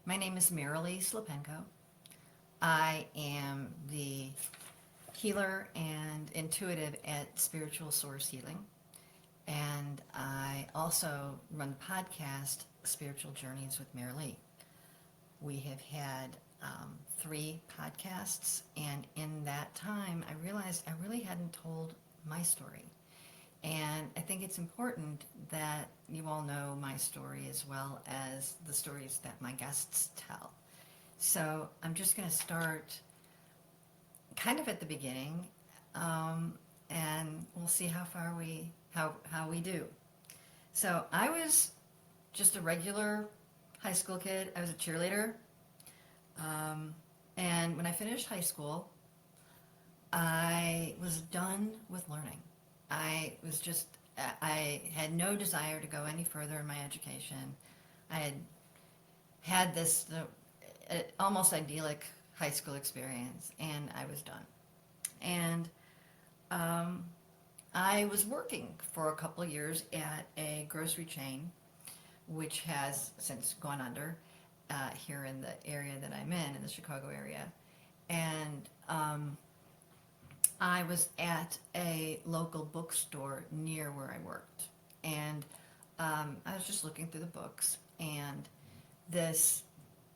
My name is Merilee. I am the healer and intuitive at Spiritual Source Healing. And I also run the podcast Spiritual Journeys with Merilee. We have had 3 podcasts, and in that time, I realized I really hadn't told my story. And I think it's important that you all know my story as well as the stories that my guests tell. So I'm just going to start kind of at the beginning, and we'll see how we do. So I was just a regular high school kid. I was a cheerleader, and when I finished high school, I was done with learning. I had no desire to go any further in my education. I had this almost idyllic high school experience, and I was done. And I was working for a couple of years at a grocery chain, which has since gone under here in the area that I'm in the Chicago area. And I was at a local bookstore near where I worked. And I was just looking through the books, and this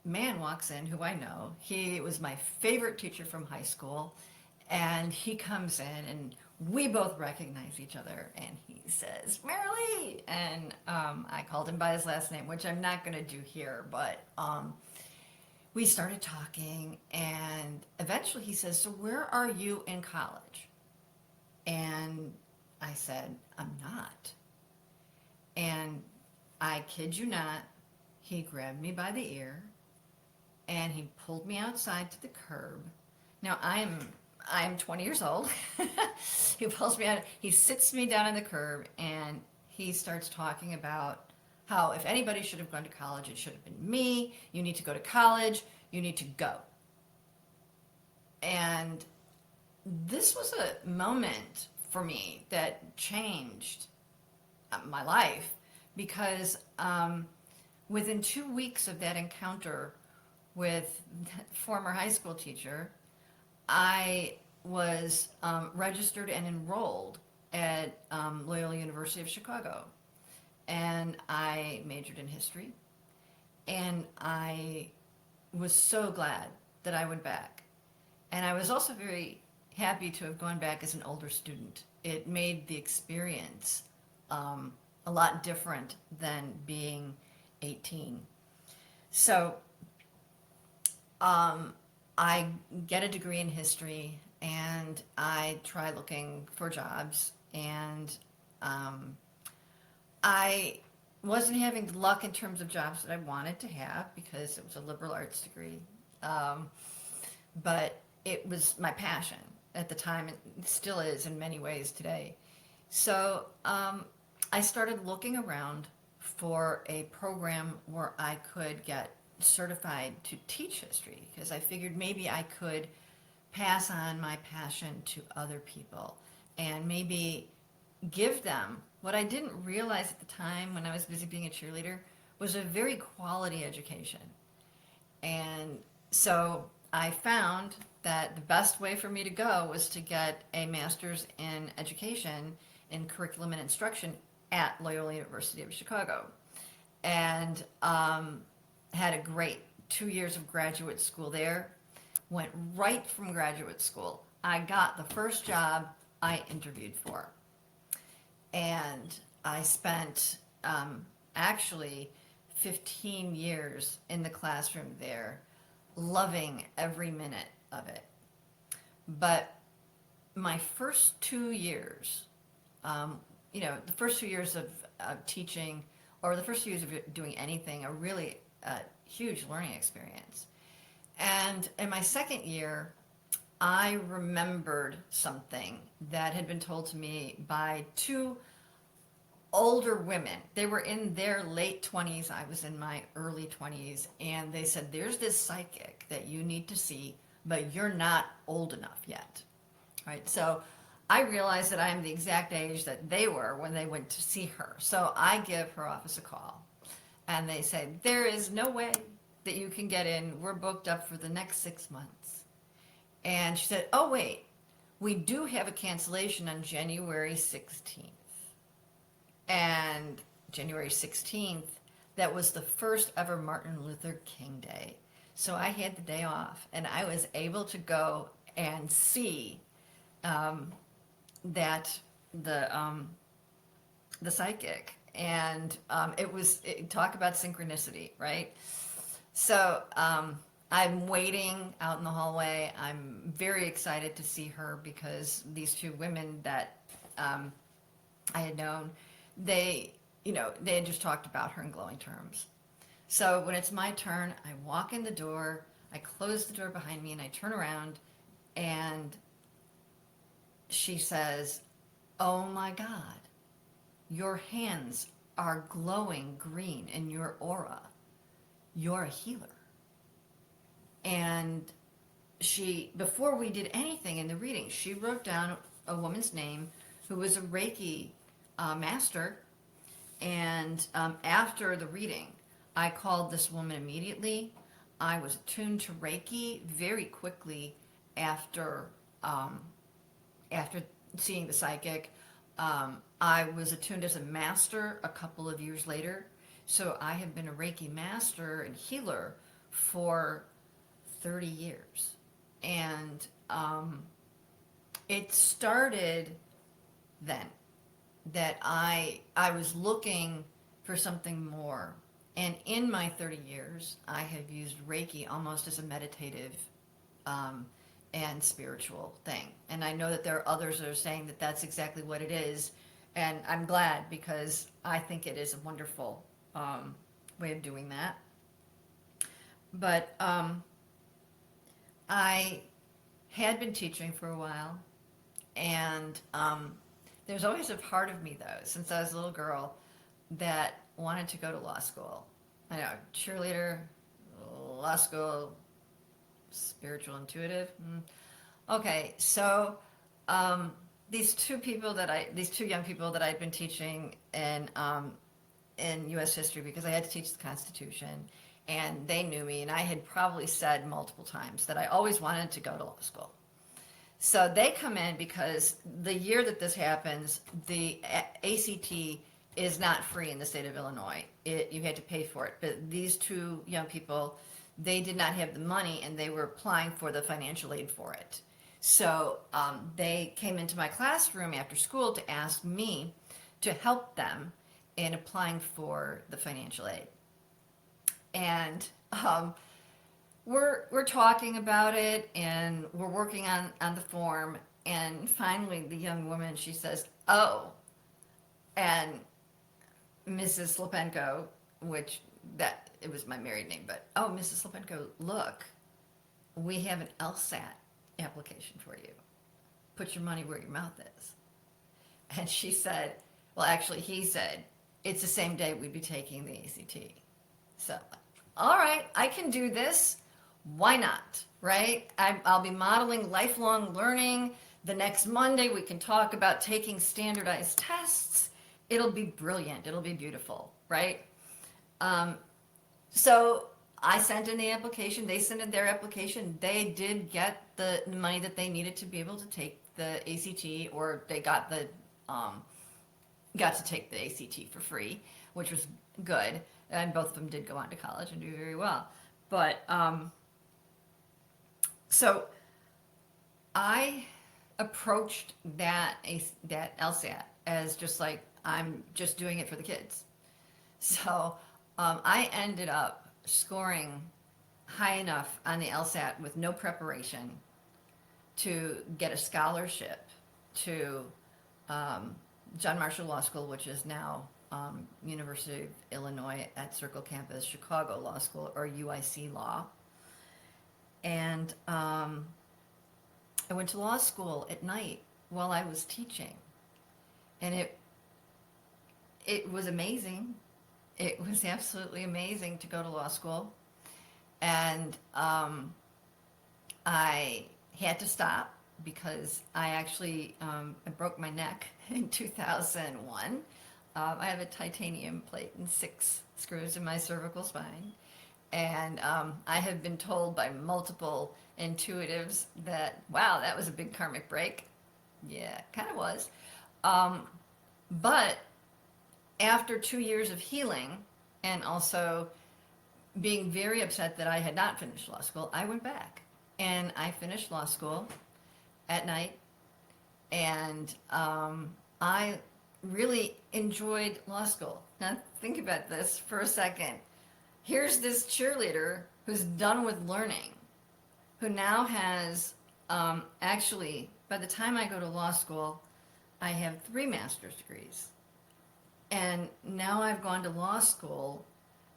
man walks in who I know. He was my favorite teacher from high school, and he comes in, and we both recognize each other, and he says, Merilee! And I called him by his last name, which I'm not going to do here, but we started talking, and eventually he says, so where are you in college? And I said, I'm not. And I kid you not, he grabbed me by the ear, and he pulled me outside to the curb. Now I'm 20 years old. He pulls me out, he sits me down on the curb, and he starts talking about how if anybody should have gone to college, it should have been me. You need to go to college. You need to go. And this was a moment for me that changed my life, because within 2 weeks of that encounter with former high school teacher, I was registered and enrolled at Loyola University of Chicago. And I majored in history, and I was so glad that I went back. And I was also very happy to have gone back as an older student. It made the experience a lot different than being 18. So I get a degree in history, and I try looking for jobs, and I wasn't having luck in terms of jobs that I wanted to have because it was a liberal arts degree. But it was my passion at the time. It still is in many ways today. So I started looking around for a program where I could get certified to teach history, because I figured maybe I could pass on my passion to other people and maybe give them what I didn't realize at the time when I was busy being a cheerleader was a very quality education. And so I found that the best way for me to go was to get a master's in education in curriculum and instruction at Loyola University of Chicago. And had a great 2 years of graduate school there. Went right from graduate school. I got the first job I interviewed for. And I spent actually 15 years in the classroom there, loving every minute of it. But my first 2 years, the first 2 years of teaching, or the first 2 years of doing anything, are really a huge learning experience. And in my second year, I remembered something that had been told to me by 2 older women. They were in their late 20s. I was in my early 20s. And they said, there's this psychic that you need to see, but you're not old enough yet. Right? So I realized that I am the exact age that they were when they went to see her. So I give her office a call. And they say, there is no way that you can get in. We're booked up for the next 6 months. And she said, oh, wait, we do have a cancellation on January 16th. And January 16th, that was the first ever Martin Luther King Day. So I had the day off, and I was able to go and see that the psychic, and talk about synchronicity, right? So I'm waiting out in the hallway. I'm very excited to see her because these two women that I had known, they had just talked about her in glowing terms. So when it's my turn, I walk in the door, I close the door behind me, and I turn around, and she says, oh my God, your hands are glowing green in your aura. You're a healer. And before we did anything in the reading, she wrote down a woman's name who was a Reiki master. And after the reading, I called this woman immediately. I was attuned to Reiki very quickly after seeing the psychic. I was attuned as a master a couple of years later. So I have been a Reiki master and healer for 30 years. And it started then that I was looking for something more. And in my 30 years, I have used Reiki almost as a meditative and spiritual thing. And I know that there are others that are saying that that's exactly what it is. And I'm glad, because I think it is a wonderful way of doing that. But I had been teaching for a while, and there's always a part of me, though, since I was a little girl, that wanted to go to law school. I know, cheerleader, law school, spiritual intuitive. Okay, so these two young people that I'd been teaching in U.S. history, because I had to teach the Constitution, and they knew me, and I had probably said multiple times that I always wanted to go to law school. So they come in because the year that this happens, the ACT is not free in the state of Illinois. You had to pay for it. But these two young people, they did not have the money, and they were applying for the financial aid for it. So they came into my classroom after school to ask me to help them in applying for the financial aid. And we're talking about it, and we're working on the form, and finally the young woman, she says, oh, and Mrs. Slepenko, it was my married name, but, oh, Mrs. Slepenko, look, we have an LSAT application for you. Put your money where your mouth is. And she said, well, actually, he said, it's the same day we'd be taking the ACT. So, all right, I can do this. Why not, right? I'll be modeling lifelong learning. The next Monday, we can talk about taking standardized tests. It'll be brilliant. It'll be beautiful, right? So I sent in the application. They sent in their application. They did get the money that they needed to be able to take the ACT, or they got to take the ACT for free, which was good. And both of them did go on to college and do very well. But so I approached that LSAT as just like, I'm just doing it for the kids. So I ended up scoring high enough on the LSAT with no preparation to get a scholarship to John Marshall Law School, which is now University of Illinois at Circle Campus, Chicago Law School, or UIC Law. And I went to law school at night while I was teaching. And it was amazing. It was absolutely amazing to go to law school. And I had to stop because I actually I broke my neck in 2001. I have a titanium plate and 6 screws in my cervical spine. And I have been told by multiple intuitives that, wow, that was a big karmic break. Yeah, kind of was. Um, but after 2 years of healing and also being very upset that I had not finished law school, I went back and I finished law school at night. And I really enjoyed law school. Now, think about this for a second. Here's this cheerleader who's done with learning, who now has actually, by the time I go to law school, I have 3 master's degrees. And now I've gone to law school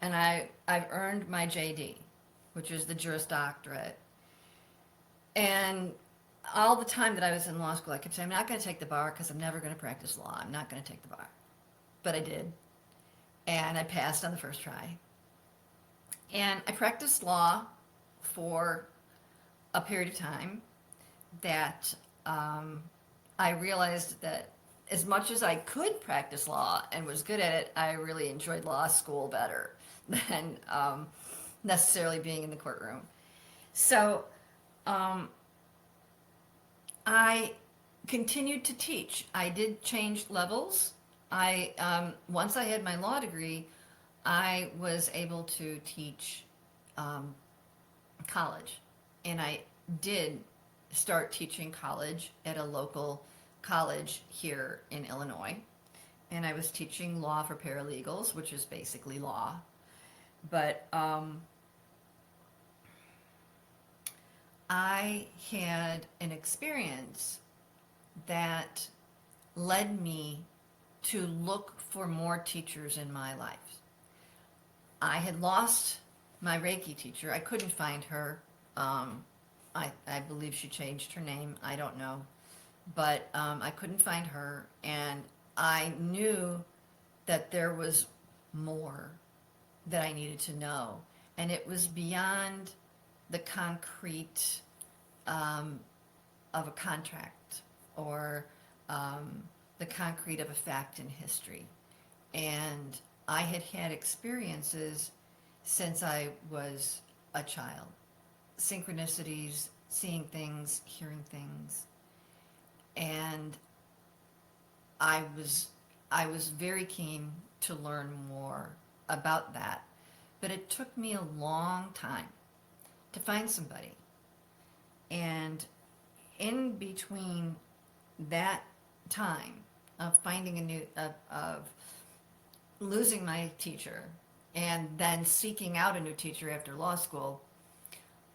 and I've earned my JD, which is the Juris Doctorate. And all the time that I was in law school, I kept saying, I'm not going to take the bar because I'm never going to practice law. I'm not going to take the bar. But I did. And I passed on the first try. And I practiced law for a period of time that I realized that as much as I could practice law and was good at it, I really enjoyed law school better than necessarily being in the courtroom. So I continued to teach. I did change levels. Once I had my law degree, I was able to teach college, and I did start teaching college at a local college here in Illinois, and I was teaching law for paralegals, which is basically law. But I had an experience that led me to look for more teachers in my life. I had lost my Reiki teacher. I couldn't find her. I believe she changed her name. I don't know. But I couldn't find her. And I knew that there was more that I needed to know. And it was beyond the concrete of a contract or the concrete of a fact in history. And I had had experiences since I was a child. Synchronicities, seeing things, hearing things. And I was very keen to learn more about that. But it took me a long time to find somebody. And in between that time of finding a new, of losing my teacher and then seeking out a new teacher after law school,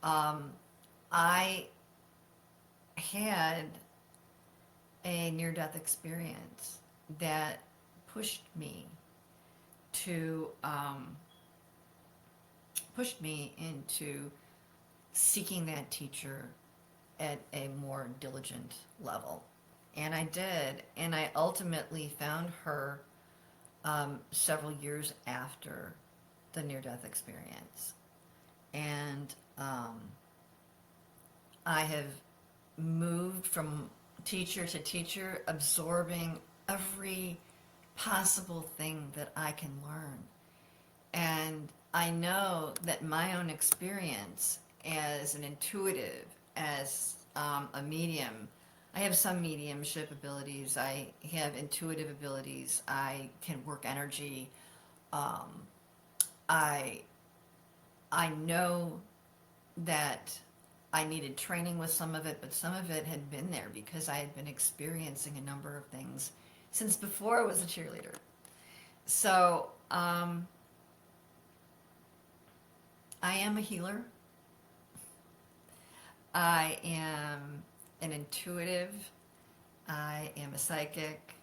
I had a near-death experience that pushed me to pushed me into seeking that teacher at a more diligent level. And I did, and I ultimately found her several years after the near-death experience. And I have moved from teacher to teacher, absorbing every possible thing that I can learn. And I know that my own experience as an intuitive, as a medium, I have some mediumship abilities, I have intuitive abilities, I can work energy. I know that I needed training with some of it, but some of it had been there because I had been experiencing a number of things since before I was a cheerleader. So I am a healer. I am an intuitive. I am a psychic.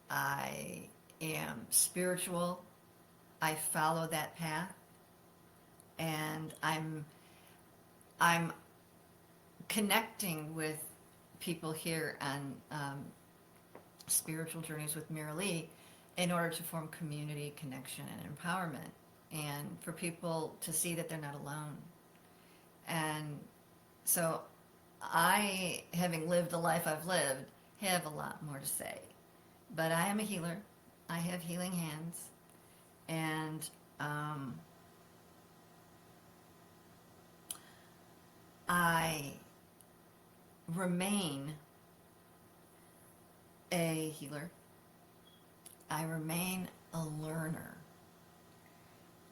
I am spiritual. I follow that path, and I'm connecting with people here on spiritual journeys with Merilee in order to form community, connection, and empowerment, and for people to see that they're not alone. And so I, having lived the life I've lived, have a lot more to say. But I am a healer. I have healing hands. And I remain a healer. I remain a learner.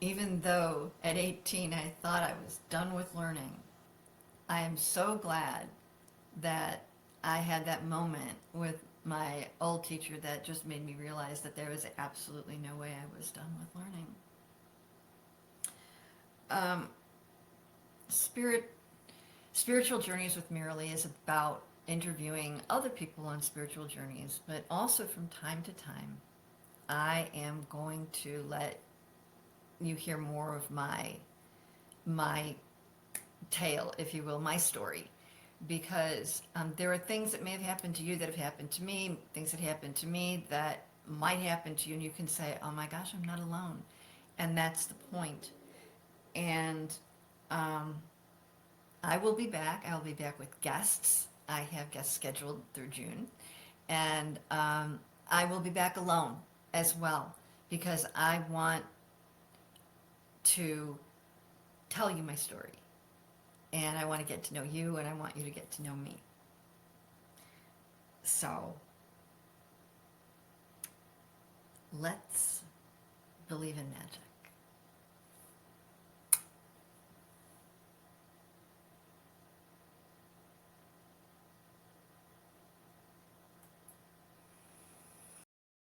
Even though at 18 I thought I was done with learning, I am so glad that I had that moment with my old teacher that just made me realize that there was absolutely no way I was done with learning. Spirit Spiritual Journeys with Merilee is about interviewing other people on spiritual journeys, but also from time to time, I am going to let you hear more of my tale, if you will, my story, because there are things that may have happened to you that have happened to me, things that happened to me that might happen to you, and you can say, "Oh my gosh, I'm not alone," and that's the point. And I will be back. I will be back with guests. I have guests scheduled through June. And I will be back alone as well because I want to tell you my story. And I want to get to know you, and I want you to get to know me. So let's believe in magic.